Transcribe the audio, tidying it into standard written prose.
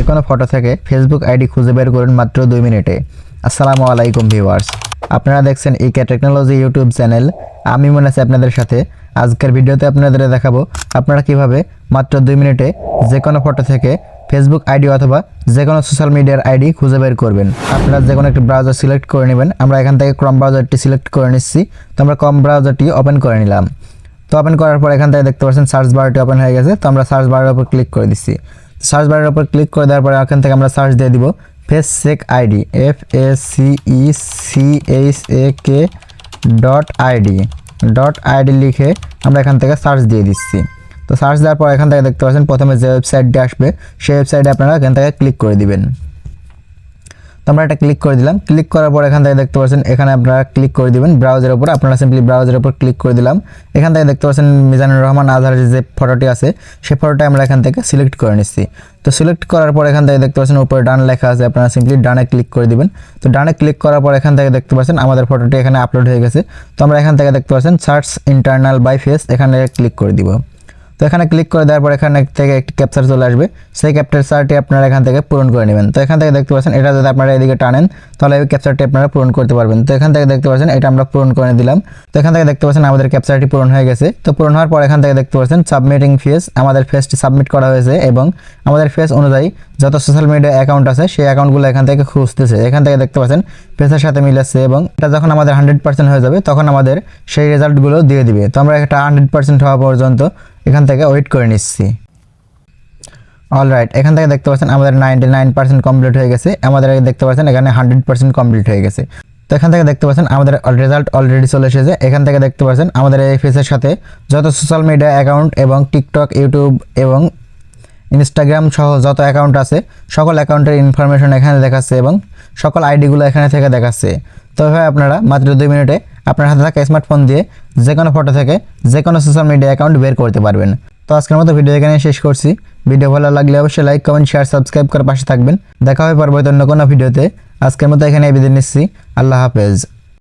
কোনো ফটো থেকে Facebook ID খুঁজে বের করুন মাত্র 2 মিনিটে। আসসালামু আলাইকুম ভিউয়ার্স, আপনারা দেখছেন ইকে টেকনোলজি ইউটিউব চ্যানেল। আমি মনে আছি আপনাদের সাথে। আজকের ভিডিওতে আপনাদের দেখাবো আপনারা কিভাবে মাত্র 2 মিনিটে যে কোনো ফটো থেকে ফেসবুক আইডি অথবা যে কোনো সোশ্যাল মিডিয়ার আইডি খুঁজে বের করবেন। আপনারা যে কোনো একটা ব্রাউজার সিলেক্ট করে নেবেন। আমরা এখান থেকে ক্রোম ব্রাউজারটি সিলেক্ট করে নিচ্ছি। তো আমরা ক্রোম ব্রাউজারটি ওপেন করে নিলাম। তো ওপেন করার পর এখান থেকে দেখতে পাচ্ছেন সার্চ বারটি ওপেন হয়ে গেছে। তো আমরা সার্চ বারের উপর ক্লিক করে দিচ্ছি। সার্চ বারের উপর ক্লিক করে দেওয়ার পরে এখান থেকে আমরা সার্চ দিয়ে দিব ফেস চেক আইডি, FACECAK.ID লিখে আমরা এখান থেকে সার্চ দিয়ে দিচ্ছি। তো সার্চ দেওয়ার পর এখান থেকে দেখতে পাচ্ছেন প্রথমে যে ওয়েবসাইটটি আসবে সেই ওয়েবসাইটে আপনারা এখান থেকে ক্লিক করে দিবেন। তো আমরা এটা ক্লিক করে দিলাম। ক্লিক করার পর এখান থেকে দেখতে পাচ্ছেন এখানে আপনারা ক্লিক করে দিবেন ব্রাউজারের উপর। আপনারা সিম্পলি ব্রাউজারের উপর ক্লিক করে দিলাম। এখান থেকে দেখতে পাচ্ছেন মিজানুর রহমান আজহারের যে ফটোটি আছে সেই ফটোটা আমরা এখান থেকে সিলেক্ট করে নিচ্ছি। তো সিলেক্ট করার পর এখান থেকে দেখতে পাচ্ছেন উপরে ডান লেখা আছে, আপনারা সিম্পলি ডানে ক্লিক করে দিবেন। তো ডানে ক্লিক করার পর এখান থেকে দেখতে পাচ্ছেন আমাদের ফটোটি এখানে আপলোড হয়ে গেছে। তো আমরা এখান থেকে দেখতে পাচ্ছেন সার্চ ইন্টারনাল বাই ফেস, এখানে ক্লিক করে দিব। তো এখানে ক্লিক করে দেওয়ার পর এখানে থেকে একটি ক্যাপচার চলে আসবে। সেই ক্যাপচারটি আপনারা এখান থেকে পূরণ করে নেবেন। তো এখান থেকে দেখতে পাচ্ছেন এটা যদি আপনারা এদিকে টানেন তাহলে এই ক্যাপচারটি আপনারা পূরণ করতে পারবেন। তো এখান থেকে দেখতে পাচ্ছেন এটা আমরা পূরণ করে দিলাম। তো এখান থেকে দেখতে পাচ্ছেন আমাদের ক্যাপচারটি পূরণ হয়ে গেছে। তো পূরণ হওয়ার পর এখান থেকে দেখতে পাচ্ছেন সাবমিটিং ফেস, আমাদের ফেসটি সাবমিট করা হয়েছে এবং আমাদের ফেস অনুযায়ী যত সোশ্যাল মিডিয়া অ্যাকাউন্ট আছে সেই অ্যাকাউন্টগুলো এখান থেকে খুঁজতেছে। এখান থেকে দেখতে পাচ্ছেন ফেসের সাথে মিলাচ্ছে এবং এটা যখন আমাদের 100% হয়ে যাবে তখন আমাদের সেই রেজাল্টগুলো দিয়ে দিবে। তো আমরা এটা 100% হওয়া পর্যন্ত এখান থেকে ওয়েট করে নিচ্ছি। অলরাইট, এখান থেকে দেখতে পাচ্ছেন আমাদের 99% কমপ্লিট হয়ে গেছে। আমাদের দেখতে পাচ্ছেন এখানে 100% কমপ্লিট হয়ে গেছে। তো এখান থেকে দেখতে পাচ্ছেন আমাদের রেজাল্ট অলরেডি চলে এসেছে। এখান থেকে দেখতে পাচ্ছেন আমাদের এই ফেসের সাথে যত সোশ্যাল মিডিয়া অ্যাকাউন্ট এবং টিকটক, ইউটিউব এবং ইনস্টাগ্রাম সহ যত অ্যাকাউন্ট আছে সকল অ্যাকাউন্টের ইনফরমেশন এখানে দেখাচ্ছে এবং সকল আইডিগুলো এখানে থেকে দেখাচ্ছে। তো এভাবে আপনারা মাত্র 2 মিনিটে আপনার হাতে থাকা স্মার্টফোন দিয়ে যে কোনো ফটো থেকে যে কোনো সোশ্যাল মিডিয়া অ্যাকাউন্ট বের করতে পারবেন। তো আজকের মতো ভিডিও এখানে শেষ করছি। ভিডিও ভালো লাগলে অবশ্যই লাইক, কমেন্ট, শেয়ার, সাবস্ক্রাইব করে পাশে থাকবেন। দেখা হবে পরবর্তী অন্য কোনো ভিডিওতে। আজকের মতো এখানে বিদায় নিচ্ছি। আল্লাহ হাফেজ।